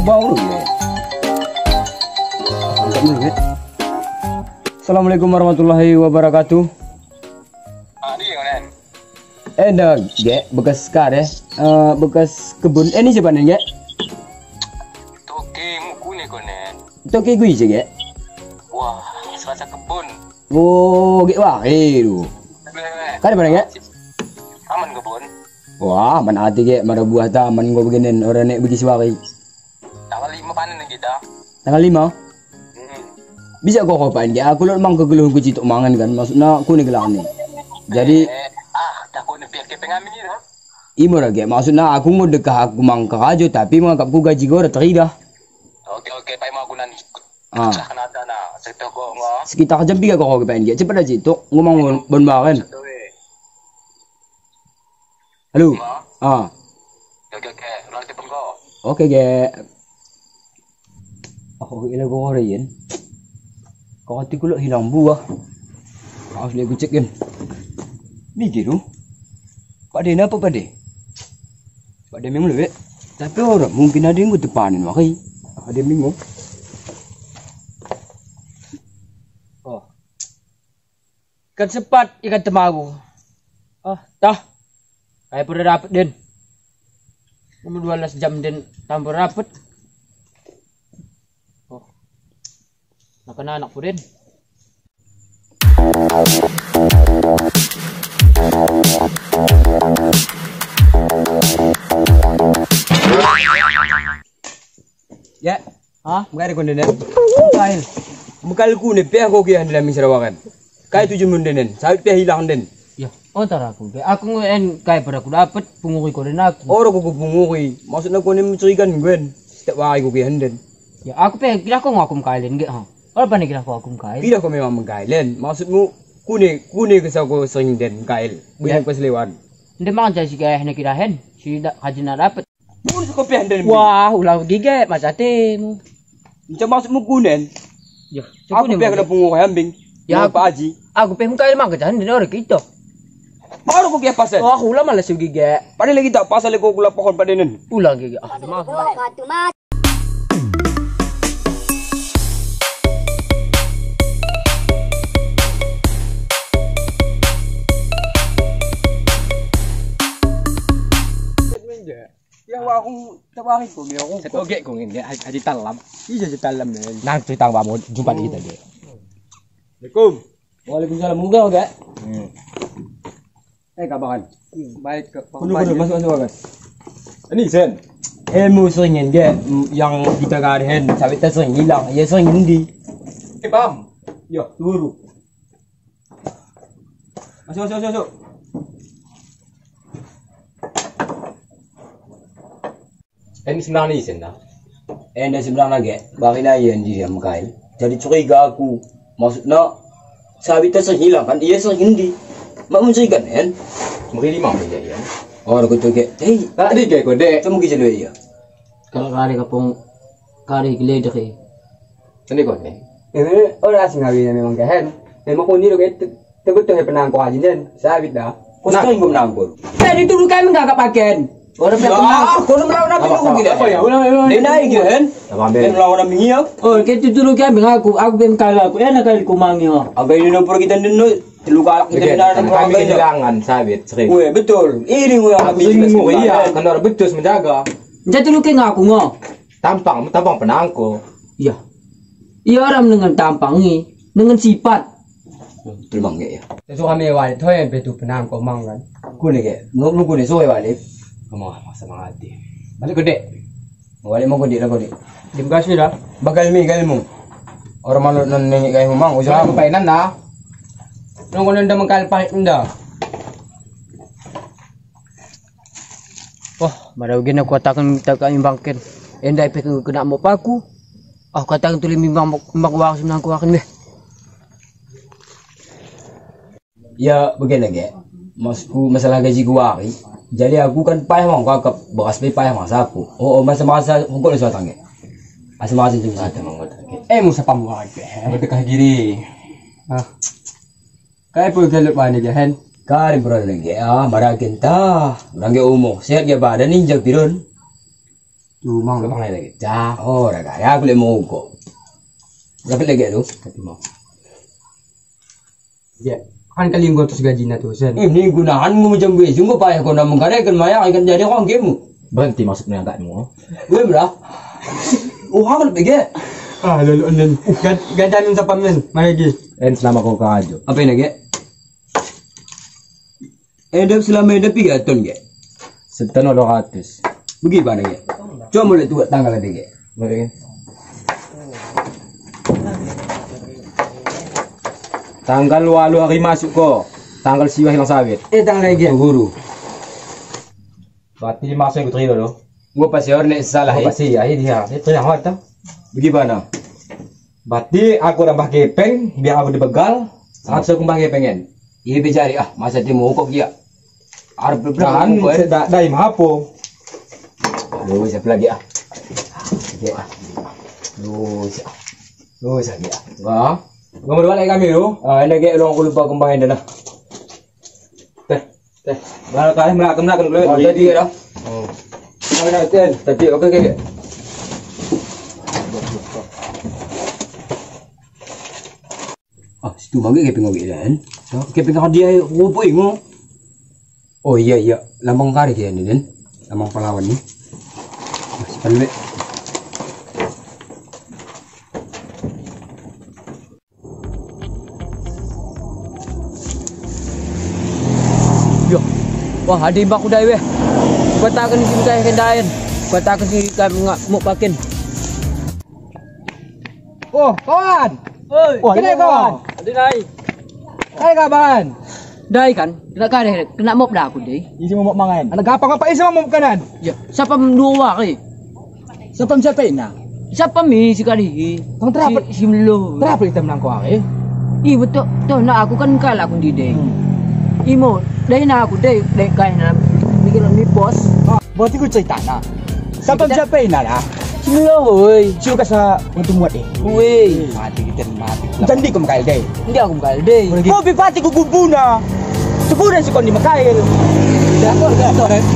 Bau ya. Angkat dulu ya. Assalamualaikum warahmatullahi wabarakatuh. Dah, bekas kar ya, bekas kebun. Ini siapa nih, Gek? Toke muku nih konen. Toke gue sih, Gek. Wah, serasa kebun. Oh, Gek wah, lu. Kar mana, Gek? Aman kebun. Wah, mana hati, Gek? Mana buah taman gue beginin orang nek begi suari. Tanggal 5 panen kita. Tanggal 5? Bisa kok kopain, Gek? Aku lu emang kegeluh ku cituk mangan kan, maksudnya aku nih gelang nih. Jadi takut nih pihak pengamin ini dah. Imo lagi, maksudnya aku mau dekah aku mangkak aja tapi menganggapku gaji gue udah teridah. Oke, pai mau gunan. Ah. Kanada na, sektor ko nga. Sekitar jam 3 kok pengen cepet aja itu ngomong bon-bonbaren. Halo. Ah. Oke, nanti pun ko. Oke, Ge. Aku ilo ko rin. Kau hati ku hilang buah. Harus lihat cekin. Mikir lu. Pak De apa Pak De? Pak De memang lebih. Tapi orang mungkin ada yang gue depanin makanya. Ada bingung. Oh. Ikan sepat, ikan temagu. Ah, dah. Kayak pernah dapet Den. Umur 12 jam Den tambah dapet. Oh. Makan anak pun Den. Ya, magari ko din. Kail. Mukal ko ni pe ako kaya nila misrawakan. Kaya tujuh mun din. Sabi pe hilang din. Ya, tara aku. Aku nguen kaya pada aku dapat punguki ko rin ako. Oro ko punguki. Maksud na ko ni mutrikan gwen. Setiap wahay ko kaya din. Ya, aku pe kira ko ngakum kailin ge ha. Ora pa ni kira ko akum kail. Kira ko memang mengkailen. Maksud mo kune kasi ako sering din kail. Buyan ko selewan. Hindi man dyan si kaya na kirahin. Si kaji na dapat. Bukan ko pe din. Wah, ulah gige masate mo. Macam maksud mo kunen. Ya, aku pe kana punguki ambing. Ya Pak Haji. Aku pe mo kail man kajan din ora kito. Baru ko kaya pasal. Oh, aku ulah malas si gige. Padahal lagi tak pasal ko kula pohon padenan. Ulah gige. Ah, maaf. Ya aku tawarin ko niyo kung Oke, kung hindi haji talam. Iya je talam men. Nang cerita mo jumpa di kita dia. Assalamualaikum. Waalaikumsalam. Muga oke. Kabaran. Baik ke. Masuk kan. Ini Sen. Ilmu seringin dia yang kita gadahin sampai tak sering hilang. Ya sering hindi. Paham? Ya, turu. Masuk. Ini sebelah ni Sen dah. Dah sebelah lagi. Bagi naya dia makain. Jadi curiga aku. Maksudnya sabi tak sering hilang kan. Iya sering hindi. Mak mencurigakan kan? Mungkin 5 aja ya. Oh, aku tu ke. Hei, Tadi kayak kode. kamu kisah dulu ya. Kalau kari kapong kari gile deke. Ini kode. Ini orang asing ngawi memang kehen. Memang kau ni lo ke betul ya penangko aja nen. Sabit dah. Kau sering gua menangko. Tadi dulu kami enggak pakai. Orang Ya, kau nak melawan apa kau gila? Apa ya? Dia naik gitu kan? Dia melawan apa minyak? Oh, kita dulu kami aku ben kala aku enak kali kumangi ha. Agak ini nomor kita dulu. Terluka kita nak Kami kehilangan sabit sering. Weh betul. Ini gua yang Iya, kan orang betul menjaga. Jadi dulu ke ngaku ngo. Tampang penangko. Iya. Iya orang dengan tampangi, dengan sifat. Terbang ya. So kami wali thoy betu penang ko mangan. Kau ni ke? Lu kau ni soal balik. Kamu masa mengati. Balik gede. Balik mau gede lah gede. Di bekas dah. Bakal mi kalmu. Orang malu nengik kayak memang. Jangan Usah painan dah. Nung ko nanda mangkalpahit nda. Wah, maraw gina ko atakan takan bangkin. Enda ipe kena mo paku. Ah katakan tuli mimbang magwak sinang ko akin be. Ya begini ge. Masku masalah gaji gua aki. Jadi aku kan payah mau kakak bekas payah masa aku. Oh masa-masa hukum itu datang ge. Masa-masa jam satu mau datang. Musa pamuak ge. Berdekah giri. Ah. Kaya po galot ba ni jahan? Kari bro lagi. Marakin ta. Orang ge umur. Sehat ge badan ninja piron. Tu mang. Kau pangai lagi. Jah. Oh, dah kaya aku le mau kok. Berapa lagi tu? Tapi mau. Ya, kan kali gua terus gajinya tuh sen. Ini gunaanmu macam gue. Sungguh payah kau nak mengkaryakan maya akan jadi orang kamu. Berhenti maksudnya agakmu. Gue berah. Oh, hal bege. Ah, lalu gandanin sa pamen, malagi. Selama kau kerja. Apa ini ge? Edap selama edap 3 ton ge. Setan 200. Bagaimana ge? Coba mulai tu tanggal ada ge. Baik. Tanggal 8 hari masuk ko. Tanggal siwa hilang sawit. Tanggal lagi guru. Berarti masuk ikut rio lo. Gue pasti orang nak salah Apa sih ya dia? Itu yang awak tahu. Bagaimana? Berarti aku dah pakai peng biar aku dibegal. Langsung aku pakai pengen. Iya bicari masa temu kok dia. Arab Dan dah mahapo. Aduh, siapa lagi Oke siapa. Siapa Wah. Ngomong balik kami lo. Ini kayak lu aku lupa kembangin dah. Teh. Baru kali melakukan dulu. Oh, tadi dah. Kami nak ten. Tadi oke. Situ bangga keping ngopi dan. Keping dia rupa ingo. Oh iya, lambang kari dia ni dan. Lambang pahlawan ni. Masih paling. Yo. Wah, ada imbak udah weh. Gua takkan si kai kendain. Gua takkan si kai mau pakin. Oh, kawan. Oi, Kena kawan. Ada dai. Hai kawan. Dai kan, kena mop dah aku deh. Isi mau mangan. Anak apa isa mau makanan. Ya, siapa mendua kali? Siapa ina? Siapa mi si kali? Tang terapa Si melo. terapa hitam nang ko eh. Betul. Tuh nak aku kan kalah aku di deh. Imo, dai na aku deh kai na. Mikir ni bos. Berarti ku cerita na. Siapa ina lah. Si melo oi. Suka sa untuk muat eh. Woi. Mati kita mati. Janji ko makail day. Hindi ako makail deh. Oh, bipati ko bubuna. Suburan si kondi makail. Dako,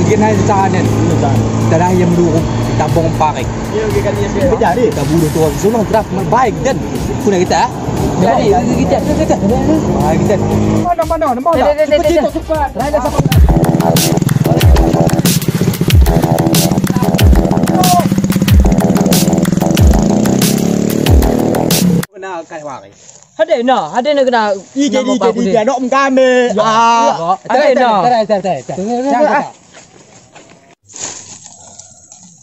bigyan na sa kanan. Dala yang dulu tabong parik. Iya, gikan niya siya. Jadi, kabulo to ang sunong trap baik dan. Kuna kita. Jadi kita. Baik kita. Mana? Cepat cepat. Raya sa Kena kai wari. Ada na kena. Iya, dok kami. Ada na.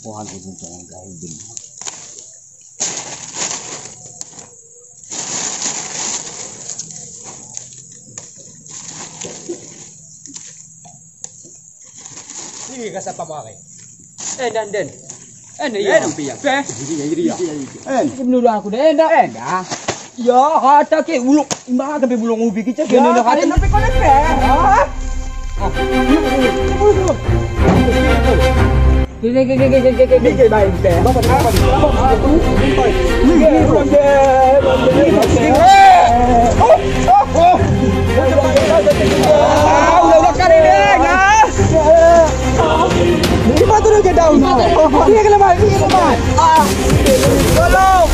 Wah, itu jangan gaibin. Ini kasih apa wari? Dan. Ya, rupiah. Menurut aku deh, Enggak. Ya, kata ke buluk, imbang sampai bulung ubi kita kena nak ada sampai kau nak Gigi baik deh. Bapak apa ni? Udah kali deh, ngas. Lima tu dah daun. Ini kelemahan. Tolong.